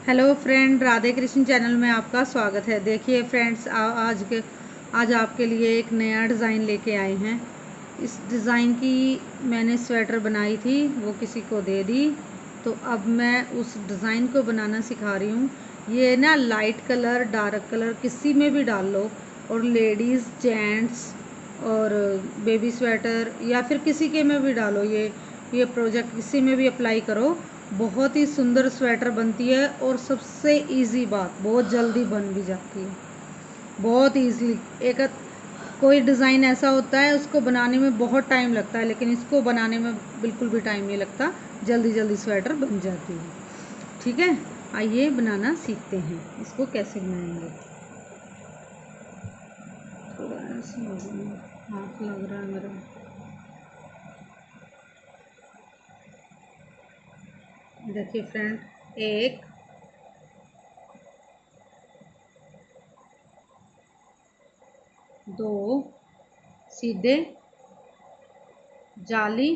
Hello friend, Radhe Krishna channel में आपका स्वागत है। देखिए फ्रेंड्स, आज आपके लिए एक नया डिज़ाइन लेके आए हैं। इस डिज़ाइन की मैंने स्वेटर बनाई थी, वो किसी को दे दी, तो अब मैं उस डिज़ाइन को बनाना सिखा रही हूँ। ये ना लाइट कलर, डार्क कलर किसी में भी डाल लो, और लेडीज़, जेंट्स और बेबी स्वेटर या फिर किसी के में भी डालो। ये प्रोजेक्ट किसी में भी अप्लाई करो। बहुत ही सुंदर स्वेटर बनती है, और सबसे इजी बात, बहुत जल्दी बन भी जाती है, बहुत इजीली। एक कोई डिज़ाइन ऐसा होता है उसको बनाने में बहुत टाइम लगता है, लेकिन इसको बनाने में बिल्कुल भी टाइम नहीं लगता, जल्दी जल्दी स्वेटर बन जाती है। ठीक है, आइए बनाना सीखते हैं। इसको कैसे बनाएंगे। थोड़ा ऐसे हाथ लग रहा है मेरा। देखिए फ्रेंड, एक, दो सीधे जाली,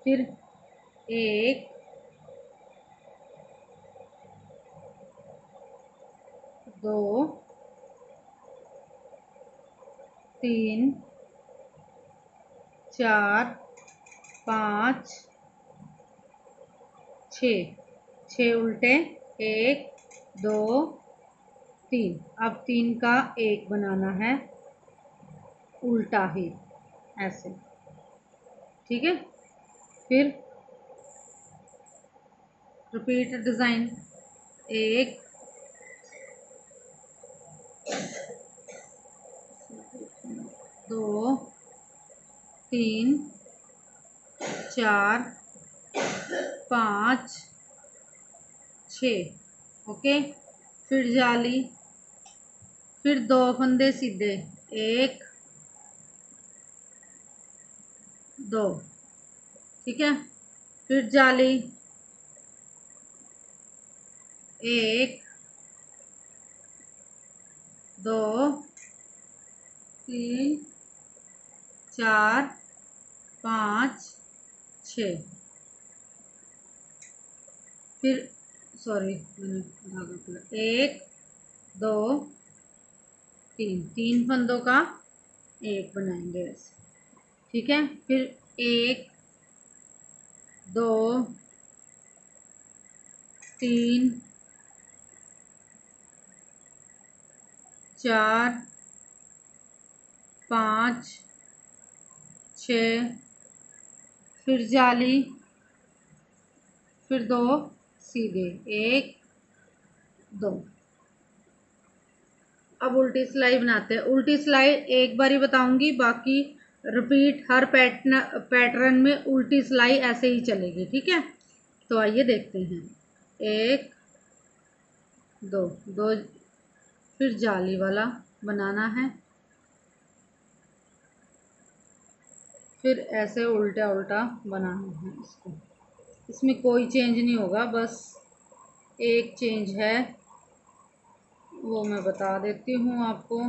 फिर एक, दो, तीन, चार, पाँच, छः उल्टे, एक, दो, तीन। अब तीन का एक बनाना है, उल्टा ही, ऐसे। ठीक है, फिर रिपीट डिज़ाइन। एक, दो, तीन, चार, पाँच, छः। ओके, फिर जाली, फिर दो फंदे सीधे, एक, दो। ठीक है, फिर जाली, एक, दो, तीन, चार, पाँच, छः। फिर सॉरी, मैंने धागा खोला। एक, दो, तीन, तीन फंदों का एक बनाएंगे ऐसे। ठीक है, फिर एक, दो, तीन, चार, पाँच, छः, फिर जाली, फिर दो सीधे, एक, दो। अब उल्टी सिलाई बनाते हैं। उल्टी सिलाई एक बार ही बताऊंगी, बाकी रिपीट हर पैटर्न में उल्टी सिलाई ऐसे ही चलेगी। ठीक है, तो आइए देखते हैं। एक, दो, दो, फिर जाली वाला बनाना है, फिर ऐसे उल्टा उल्टा बनाना है इसको। इसमें कोई चेंज नहीं होगा, बस एक चेंज है, वो मैं बता देती हूँ आपको।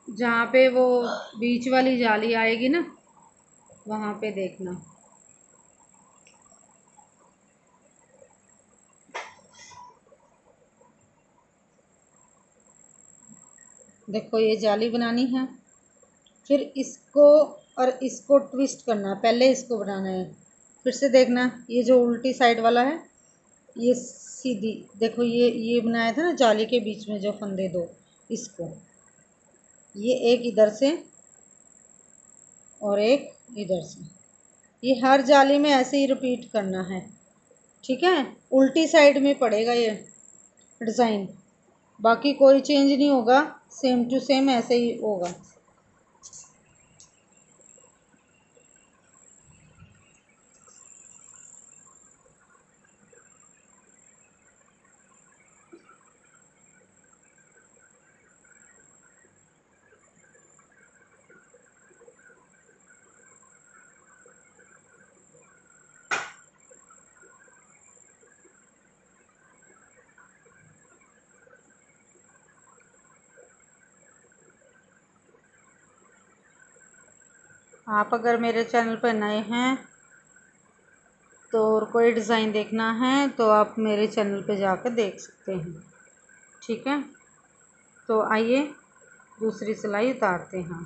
जहाँ पे वो बीच वाली जाली आएगी ना, वहाँ पे देखना। देखो, ये जाली बनानी है, फिर इसको और इसको ट्विस्ट करना है, पहले इसको बनाना है। फिर से देखना, ये जो उल्टी साइड वाला है, ये सीधी देखो, ये बनाया था ना जाली के बीच में जो फंदे दो, इसको, ये एक इधर से और एक इधर से, ये हर जाली में ऐसे ही रिपीट करना है। ठीक है, उल्टी साइड में पड़ेगा ये डिज़ाइन, बाकी कोई चेंज नहीं होगा, सेम टू सेम ऐसे ही होगा। आप अगर मेरे चैनल पर नए हैं तो कोई डिज़ाइन देखना है तो आप मेरे चैनल पे जाकर देख सकते हैं। ठीक है, तो आइए दूसरी सिलाई उतारते हैं।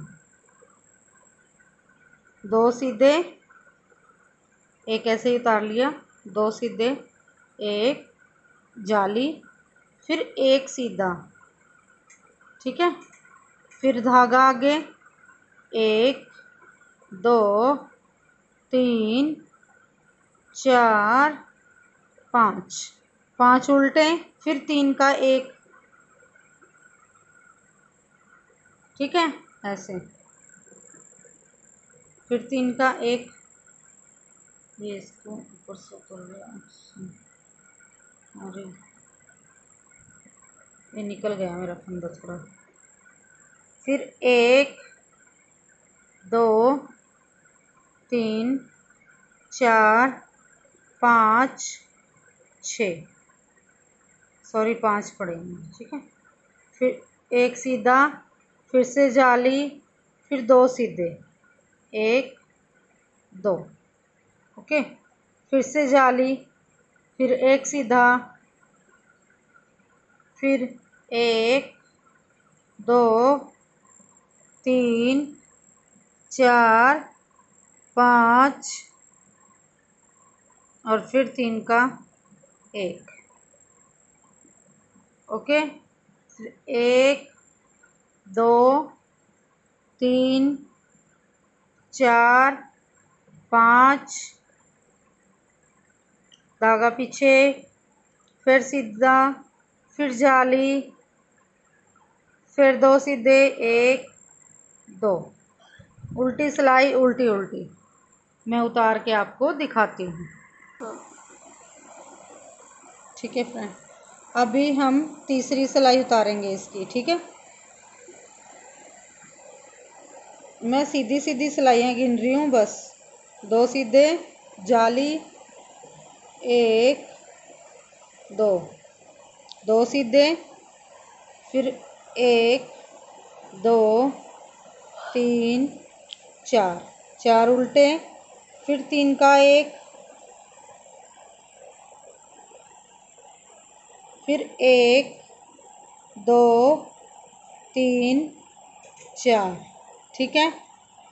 2 सीधे, एक ऐसे ही उतार लिया, 2 सीधे, एक जाली, फिर एक सीधा। ठीक है, फिर धागा आगे, 1 2 3 4 5, 5 उल्टे, फिर 3 का 1। ठीक है, ऐसे, फिर 3 का 1। ये इसको ऊपर से उतर गया, अरे ये निकल गया मेरा फंदा थोड़ा। फिर 1 2 3 4 5 6, सॉरी 5 पड़ेंगे। ठीक है, फिर एक सीधा, फिर से जाली, फिर 2 सीधे, 1 2, ओके, फिर से जाली, फिर एक सीधा, फिर 1 2 3 4 5 और फिर 3 का 1। ओके, 1 2 3 4 5, धागा पीछे, फिर सीधा, फिर जाली, फिर 2 सीधे, 1 2, उल्टी सिलाई, उल्टी उल्टी। मैं उतार के आपको दिखाती हूँ। ठीक है फ्रेंड, अभी हम तीसरी सिलाई उतारेंगे इसकी। ठीक है, मैं सीधी सीधी सिलाइयाँ गिन रही हूँ बस। 2 सीधे, जाली, 1 2, 2 सीधे, फिर 1 2 3 4, 4 उल्टे, फिर 3 का 1, फिर 1 2 3 4। ठीक है,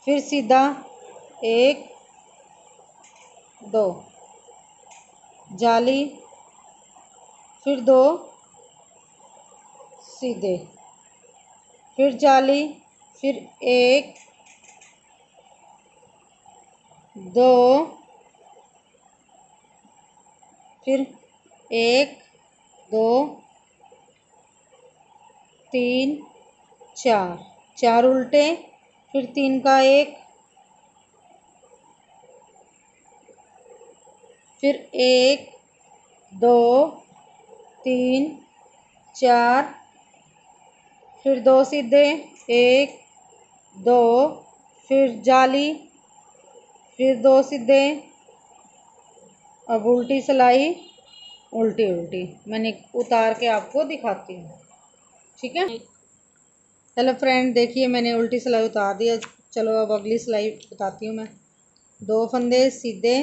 फिर सीधा, 1 2, जाली, फिर 2 सीधे, फिर जाली, फिर 1 2, फिर 1 2 3 4, 4 उल्टे, फिर 3 का 1, फिर 1 2 3 4, फिर 2 सीधे, 1 2, फिर जाली, फिर 2 सीधे। अब उल्टी सिलाई, उल्टी उल्टी, मैंने उतार के आपको दिखाती हूँ। ठीक है, चलो फ्रेंड देखिए, मैंने उल्टी सिलाई उतार दिया। चलो अब अगली सिलाई बताती हूँ मैं। 2 फंदे सीधे,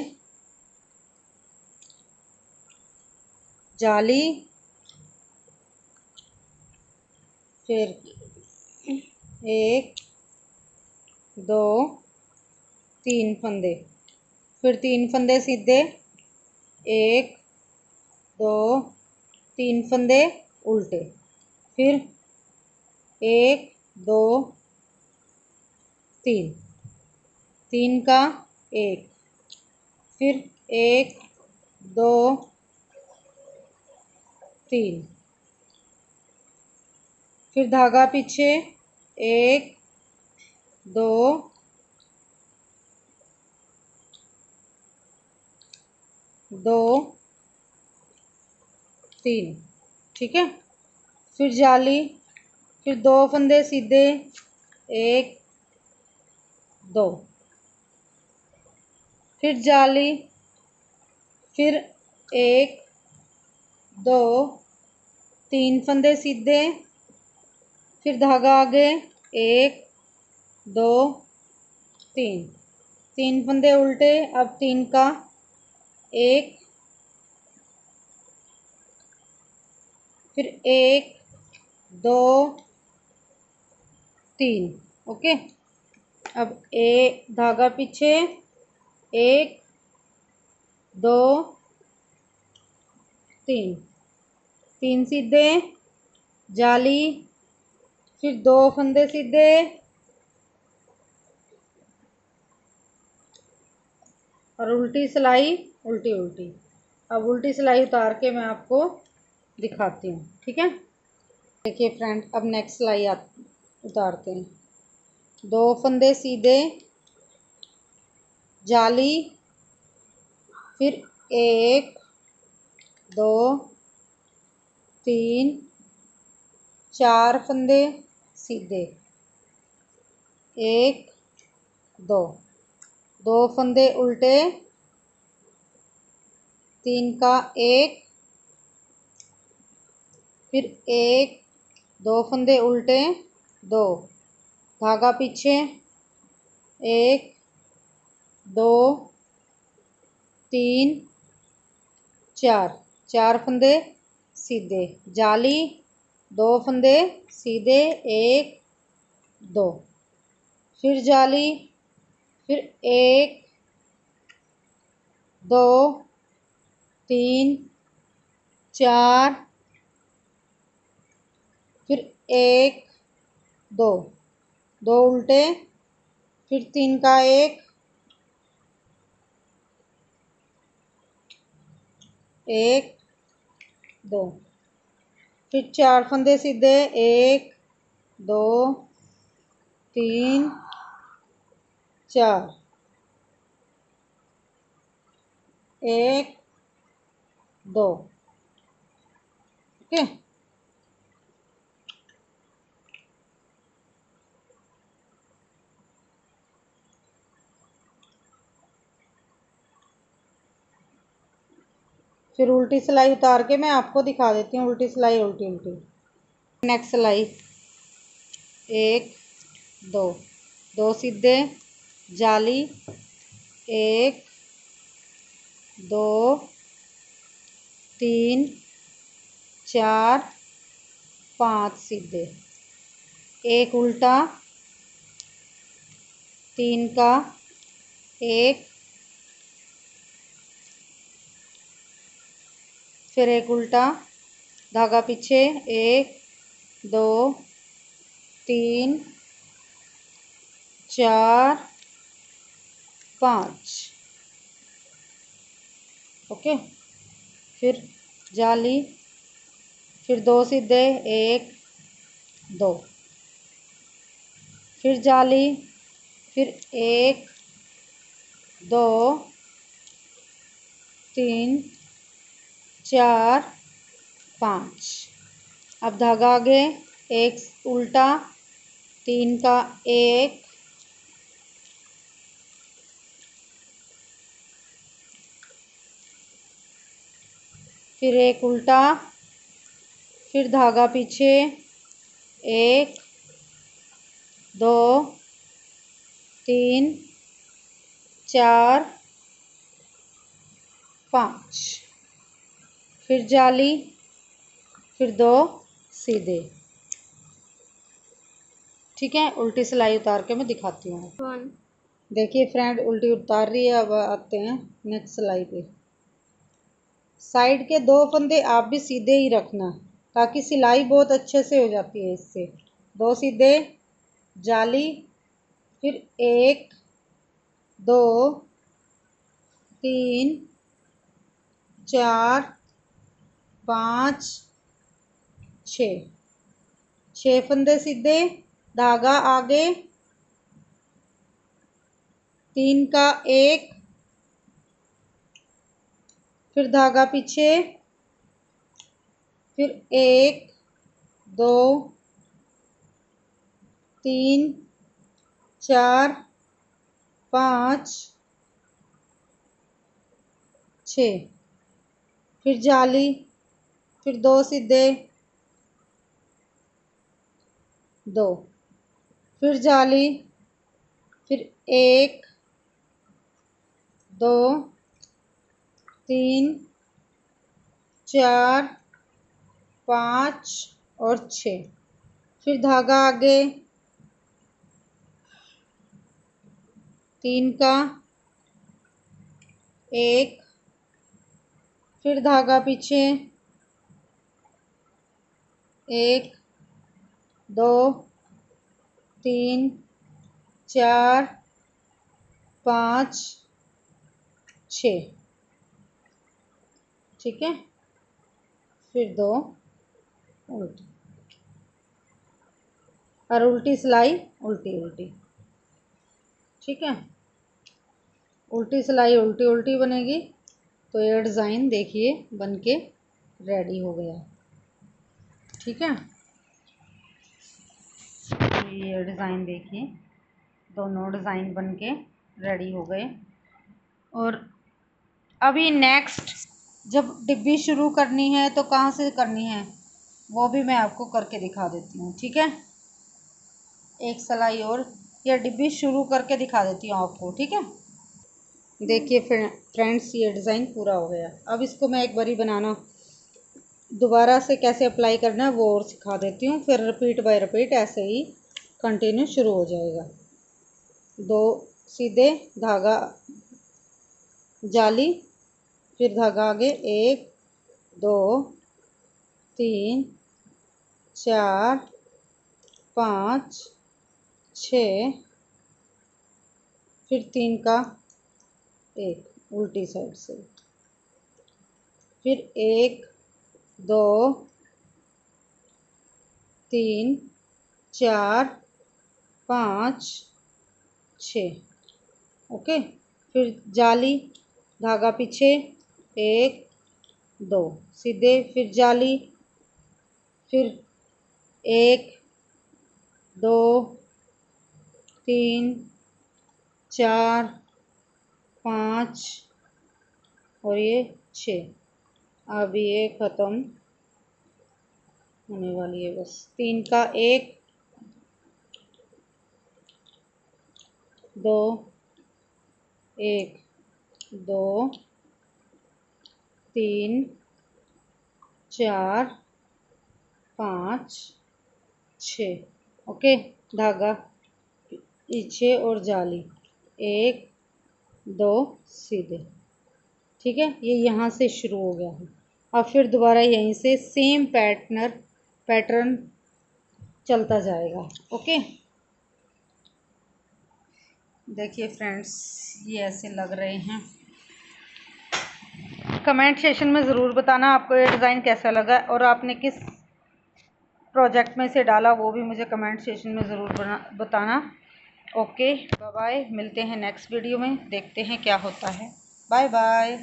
जाली, फिर 1 2 3 फंदे, फिर 3 फंदे सीधे, 1 2 3 फंदे उल्टे, फिर 1 2 3, 3 का 1, फिर 1 2 3, फिर धागा पीछे, 1 2 2 3। ठीक है, फिर जाली, फिर 2 फंदे सीधे, 1 2, फिर जाली, फिर 1 2 3 फंदे सीधे, फिर धागा आगे, 1 2 3, 3 फंदे उल्टे। अब 3 का 1, फिर 1 2 3। ओके, अब धागा पीछे, 1 2 3, 3 सीधे जाली, फिर 2 फंदे सीधे और उल्टी सिलाई, उल्टी उल्टी। अब उल्टी सिलाई उतार के मैं आपको दिखाती हूँ, ठीक है। देखिए फ्रेंड, अब नेक्स्ट सिलाई उतारते हैं। 2 फंदे सीधे जाली, फिर 1 2 3 4 फंदे सीधे, 1 2, 2 फंदे उल्टे, 3 का 1, फिर 1 2 फंदे उल्टे 2, धागा पीछे, 1 2 3 4, 4 फंदे सीधे जाली, 2 फंदे सीधे, 1 2, फिर जाली, फिर 1 2 3 4, फिर 1 2, 2 उल्टे, फिर 3 का 1 1 2, फिर 4 फंदे सीधे, 1 2 3 4, 1 2। ओके, फिर उल्टी सिलाई उतार के मैं आपको दिखा देती हूँ, उल्टी सिलाई उल्टी उल्टी। नेक्स्ट सिलाई, 1 2, 2 सीधे जाली, 1 2 3 4 5 सीधे, 1 उल्टा, 3 का 1, फिर 1 उल्टा, धागा पीछे, 1 2 3 4 5। ओके, फिर जाली, फिर 2 सीधे, 1 2, फिर जाली, फिर 1 2 3 4 5। अब धागा आगे, 1 उल्टा, 3 का 1, फिर 1 उल्टा, फिर धागा पीछे, 1 2 3 4 5, फिर जाली, फिर 2 सीधे। ठीक है, उल्टी सिलाई उतार के मैं दिखाती हूँ। देखिए फ्रेंड, उल्टी उतार रही है। अब आते हैं नेक्स्ट सिलाई पे। साइड के 2 फंदे आप भी सीधे ही रखना, ताकि सिलाई बहुत अच्छे से हो जाती है इससे। 2 सीधे जाली, फिर 1 2 3 4 5 6, 6 फंदे सीधे, धागा आगे, 3 का 1, फिर धागा पीछे, फिर 1 2 3 4 5 6, फिर जाली, फिर 2 सीधे 2, फिर जाली, फिर 1 2 3 4 5 और 6। फिर धागा आगे 3 का 1, फिर धागा पीछे 1 2 3 4 5 6। ठीक है, फिर 2 उल्टी और उल्टी सिलाई उल्टी उल्टी। ठीक है, उल्टी सिलाई उल्टी उल्टी बनेगी। तो ये डिज़ाइन देखिए बन के रेडी हो गया। ठीक है, ये डिज़ाइन देखिए, दोनों डिज़ाइन बन के रेडी हो गए। और अभी नेक्स्ट जब डिब्बी शुरू करनी है तो कहाँ से करनी है वो भी मैं आपको करके दिखा देती हूँ। ठीक है, एक सिलाई और या डिब्बी शुरू करके दिखा देती हूँ आपको। ठीक है, देखिए फ्रेंड्स ये डिज़ाइन पूरा हो गया। अब इसको मैं एक बारी बनाना दोबारा से कैसे अप्लाई करना है वो और सिखा देती हूँ, फिर रिपीट बाय रिपीट ऐसे ही कंटिन्यू शुरू हो जाएगा। 2 सीधे धागा जाली, फिर धागा आगे 1 2 3 4 5 6, फिर 3 का 1 उल्टी साइड से, फिर 1 2 3 4 5 6। ओके, फिर जाली धागा पीछे 1 2 सीधे, फिर जाली, फिर 1 2 3 4 5 और ये 6। अब ये ख़त्म होने वाली है। बस 3 का 1 2 1 2 3 4 5 6। ओके, धागा पीछे और जाली 1 2 सीधे। ठीक है, ये यहाँ से शुरू हो गया है। अब फिर दोबारा यहीं से सेम पैटर्न चलता जाएगा। ओके, देखिए फ्रेंड्स ये ऐसे लग रहे हैं। कमेंट सेशन में ज़रूर बताना आपको ये डिज़ाइन कैसा लगा और आपने किस प्रोजेक्ट में से डाला, वो भी मुझे कमेंट सेशन में ज़रूर बताना। ओके बाय बाय, मिलते हैं नेक्स्ट वीडियो में, देखते हैं क्या होता है। Bye bye.